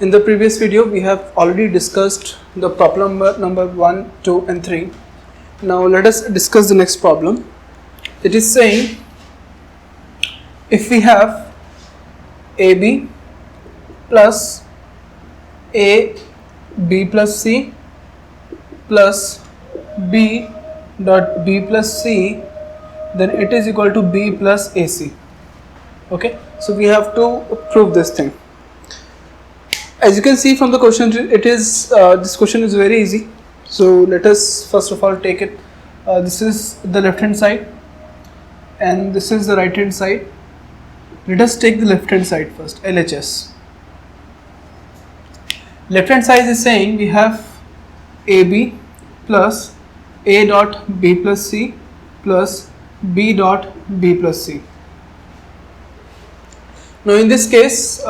In the previous video, we have already discussed the problem number 1, 2 and 3. Now let us discuss the next problem. It is saying if we have AB plus AB plus C plus B dot B plus C, then it is equal to B plus AC. Okay, so we have to prove this thing. As you can see from the question, it is this question is very easy. So let us first of all take it. This is the left hand side and this is the right hand side. Let us take the left hand side first, LHS. Left hand side is saying we have AB plus A dot B plus C plus B dot B plus C. Now in this case,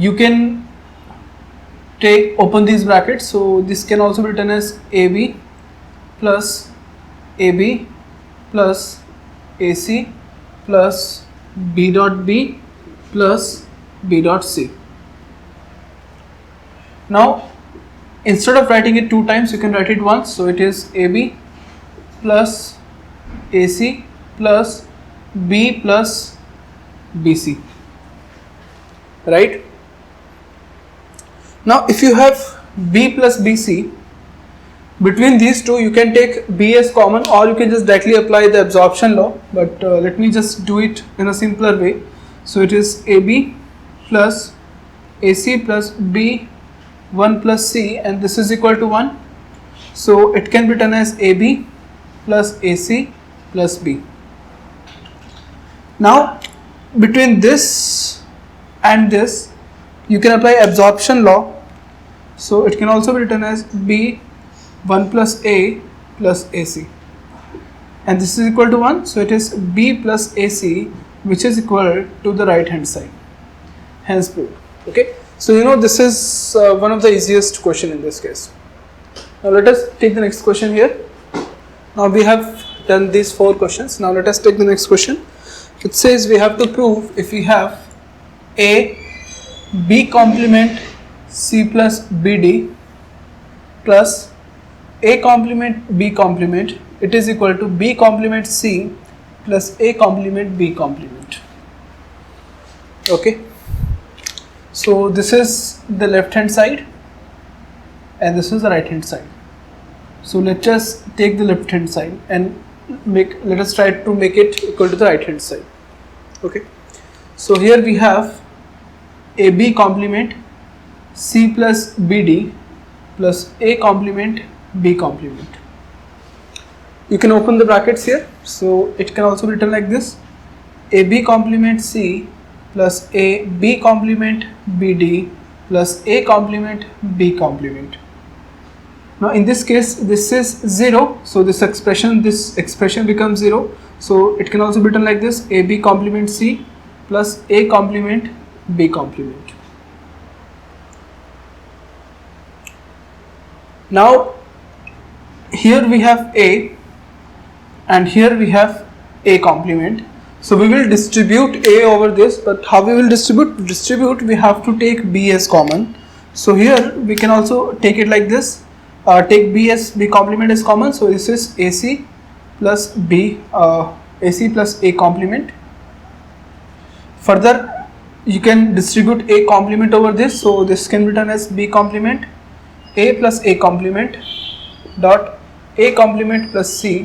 you can open these brackets, so this can also be written as AB plus AB plus AC plus B dot B plus B dot C. Now instead of writing it two times, you can write it once, so it is AB plus AC plus B plus BC, right? Now if you have B plus BC, between these two you can take B as common, or you can just directly apply the absorption law, but let me just do it in a simpler way. So it is AB plus AC plus B 1 plus C, and this is equal to 1, so it can be written as AB plus AC plus B. Now between this and this you can apply absorption law, so it can also be written as B 1 plus A plus AC, and this is equal to 1, so it is B plus AC, which is equal to the right hand side. Hence proved. Okay, so you know this is one of the easiest question in this case. Now let us take the next question here. Now we have done these 4 questions. Now let us take the next question. It says we have to prove if we have A B complement C plus BD plus A complement B complement, it is equal to B complement C plus A complement B complement. Okay, so this is the left hand side and this is the right hand side. So let us take the left hand side and let us try to make it equal to the right hand side. Okay, so here we have AB complement C plus BD plus A complement B complement. You can open the brackets here, so it can also be written like this: AB complement C plus AB complement BD plus A complement B complement. Now in this case this is 0, so this expression becomes 0, so it can also be written like this: AB complement C plus A complement B complement. Now here we have A and here we have A complement, so we will distribute A over this, but how we will distribute, we have to take B as common. So here we can also take it like this, take B complement as common, so this is AC plus B, AC plus A complement. Further you can distribute A complement over this, so this can be written as B complement A plus A complement dot A complement plus C,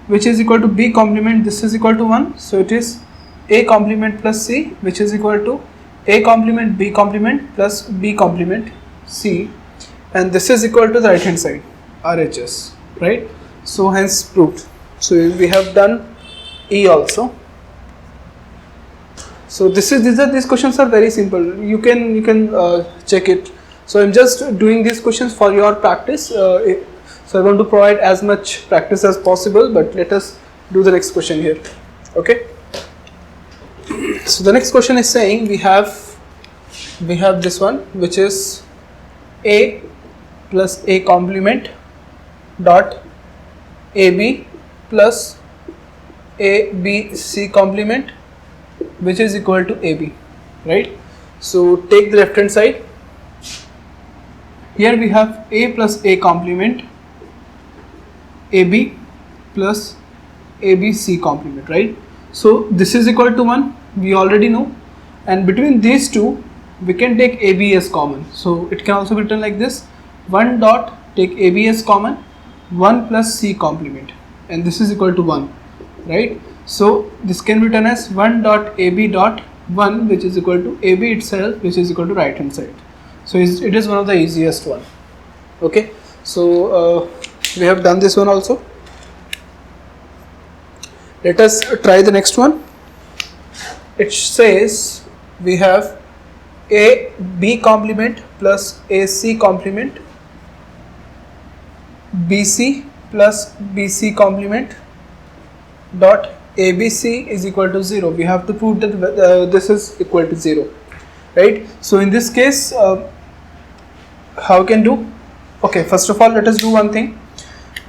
which is equal to B complement, this is equal to 1, so it is A complement plus C, which is equal to A complement B complement plus B complement C, and this is equal to the right hand side, RHS, right? So hence proved. So we have done E also. So these questions are very simple. You can check it. So I'm just doing these questions for your practice. So I want to provide as much practice as possible, but let us do the next question here. Okay. So the next question is saying we have this one, which is A plus A complement dot AB plus ABC complement, which is equal to AB, right? So take the left hand side. Here we have a plus a complement, ab plus abc complement, right? So this is equal to 1, we already know, and between these two we can take ab as common. So it can also be written like this: 1 dot take ab as common, 1 plus c complement, and this is equal to 1, right? So this can be written as 1 dot ab dot 1, which is equal to ab itself, which is equal to right hand side. So it is one of the easiest one. Okay, so we have done this one also. Let us try the next one. It says we have a b complement plus a c complement, bc plus bc complement dot abc is equal to 0. We have to prove that this is equal to 0, right? So in this case, how can do? Okay, first of all, let us do one thing.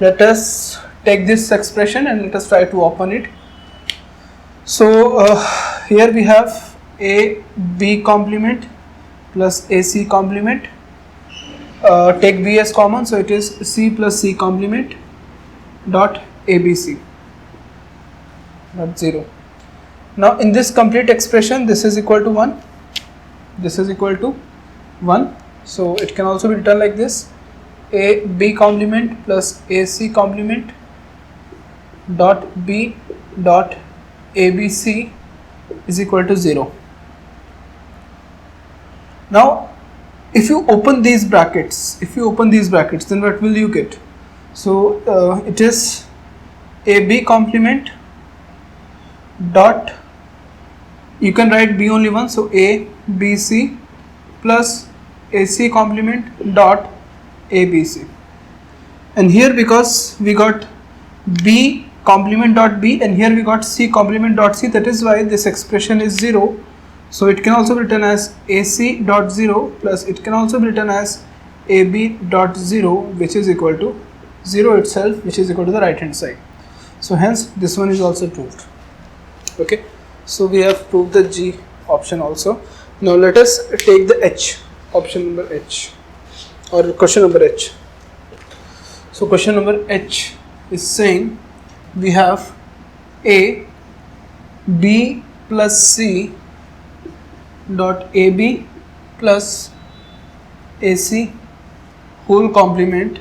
Let us take this expression and let us try to open it. So here we have a b complement plus ac complement. Take b as common, so it is c plus c complement dot abc, not 0. Now in this complete expression, this is equal to 1, this is equal to 1. So it can also be written like this: a b complement plus ac complement dot b dot abc is equal to 0. Now if you open these brackets, then what will you get? So it is a b complement dot, you can write b only once, so a b c plus ac complement dot abc, and here because we got b complement dot b and here we got c complement dot c, that is why this expression is 0. So it can also be written as ac dot 0 plus it can also be written as ab dot 0, which is equal to 0 itself, which is equal to the right hand side. So hence this one is also proved. Okay, so we have proved the G option also. Now let us take the H, option number H, or question number H. So question number H is saying we have a b plus c dot ab plus ac whole complement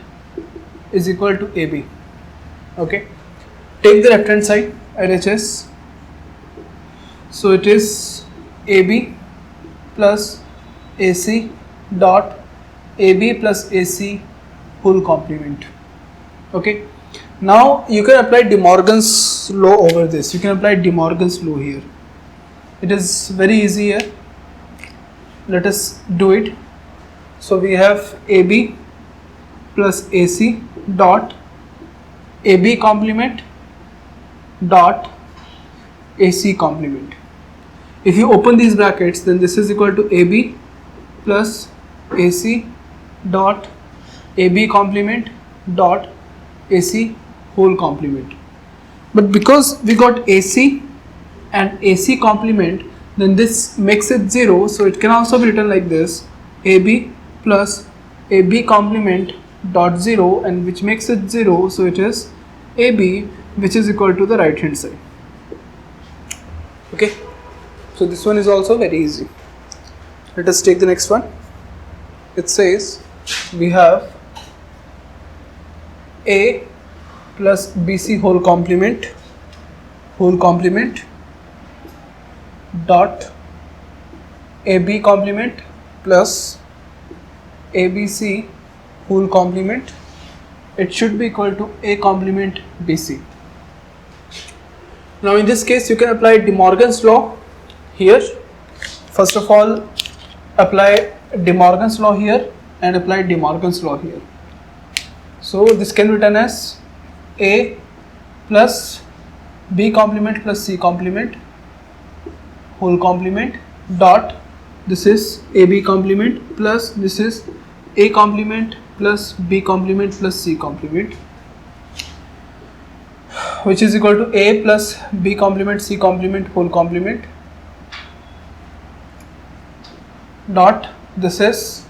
is equal to ab. Okay, take the left hand side, LHS. So it is ab plus ac dot ab plus ac whole complement. Okay, now you can apply De Morgan's law over this. You can apply De Morgan's law here. It is very easy here. Let us do it. So we have ab plus ac dot ab complement dot ac complement. If you open these brackets, then this is equal to ab plus ac dot ab complement dot ac whole complement. But because we got ac and ac complement, then this makes it 0. So it can also be written like this: ab plus ab complement dot 0, and which makes it 0. So it is ab, which is equal to the right hand side. Okay, so this one is also very easy. Let us take the next one. It says we have a plus bc whole complement dot ab complement plus abc whole complement. It should be equal to a complement bc. Now in this case you can apply De Morgan's law here. First of all, apply De Morgan's law here and apply De Morgan's law here. So this can be written as a plus b complement plus c complement whole complement dot, this is ab complement plus this is a complement plus b complement plus c complement, which is equal to a plus b complement c complement whole complement dot, this is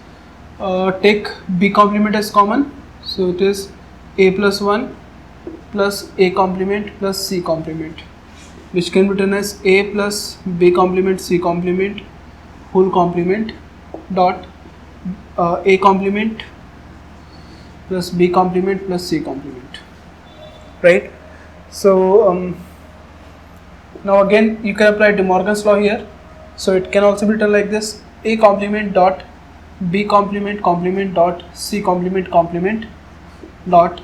take b complement as common, so it is a plus 1 plus a complement plus c complement, which can be written as a plus b complement c complement whole complement dot a complement plus b complement plus c complement, right? So now again you can apply De Morgan's law here, so it can also be written like this: a complement dot b complement complement dot c complement complement dot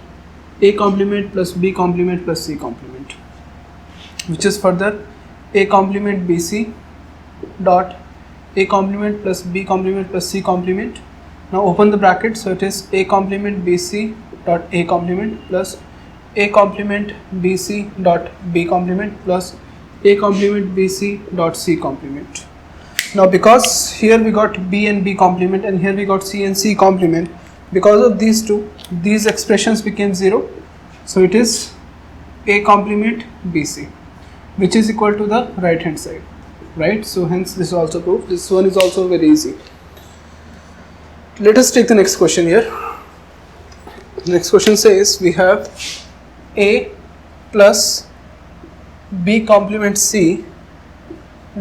a complement plus b complement plus c complement, which is further a complement bc dot a complement plus b complement plus c complement. Now open the bracket, so it is a complement bc dot a complement plus a complement bc dot b complement plus a complement bc dot c complement. Now because here we got b and b complement and here we got c and c complement, because of these two, these expressions became 0, so it is a complement bc, which is equal to the right hand side, right? So hence this is also proved. This one is also very easy. Let us take the next question here. The next question says we have a plus b complement c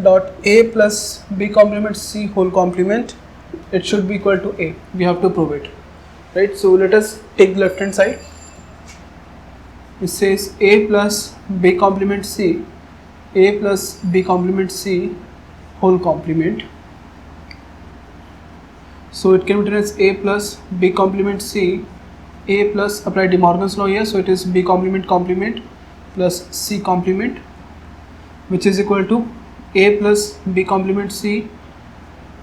dot a plus b complement c whole complement, it should be equal to a. We have to prove it, right? So let us take the left hand side. It says a plus b complement c, a plus b complement c whole complement. So it can be written as a plus b complement c, a plus, apply De Morgan's law here, so it is b complement complement plus c complement, which is equal to a plus b complement c,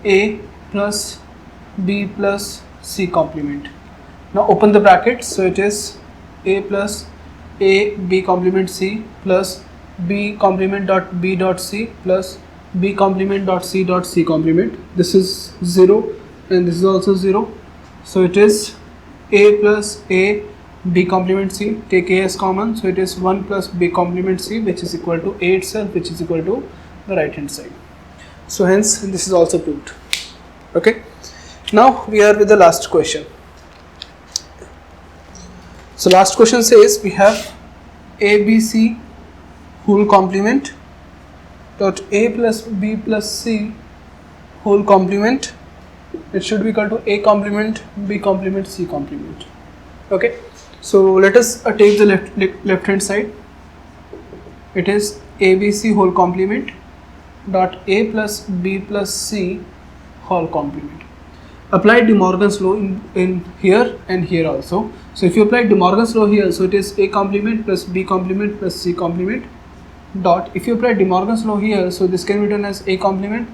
a plus b plus c complement. Now open the bracket, so it is a plus a b complement c plus b complement dot b dot c plus b complement dot c complement. This is 0 and this is also 0, so it is a plus a b complement c, take a as common, so it is 1 plus b complement c, which is equal to a itself, which is equal to the right hand side. So hence this is also proved. Okay, now we are with the last question. So last question says we have ABC whole complement dot a plus b plus c whole complement, it should be equal to a complement b complement c complement. Okay, so let us take the left hand side. It is ABC whole complement dot a plus b plus c whole complement. Apply De Morgan's law in here and here also. So if you apply De Morgan's law here, so it is a complement plus b complement plus c complement dot, if you apply De Morgan's law here, so this can be written as a complement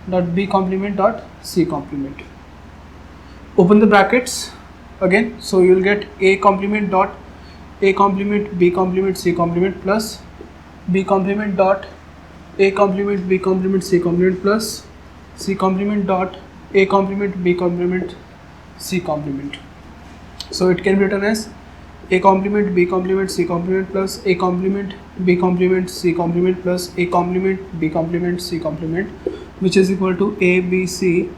dot b complement dot c complement. Open the brackets again, so you will get a complement dot a complement b complement c complement plus b complement dot a complement b complement c complement plus c complement dot a complement b complement c complement. So it can be written as a complement b complement c complement plus a complement b complement c complement plus a complement b complement c complement, which is equal to a b c,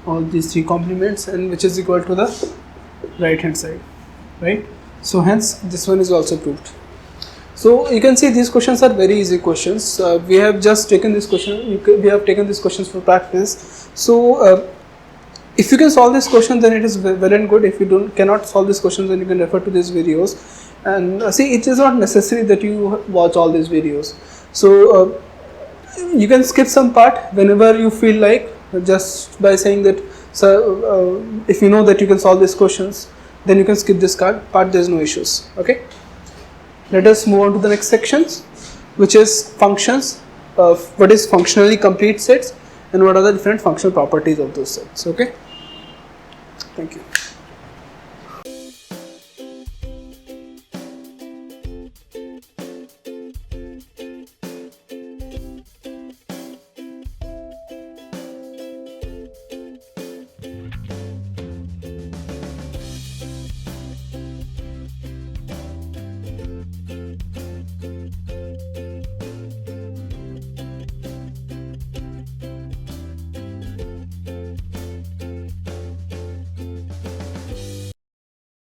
all these three complements, and which is equal to the right hand side, right? So hence this one is also proved. So you can see these questions are very easy questions. We have just taken this question, we have taken these questions for practice. So if you can solve this question, then it is well and good. If you cannot solve this question, then you can refer to these videos. And see, it is not necessary that you watch all these videos. So you can skip some part whenever you feel like, just by saying that, so if you know that you can solve these questions, then you can skip this part, there is no issues. Okay, let us move on to the next sections, which is functions. What is functionally complete sets and what are the different functional properties of those sets. Okay, thank you.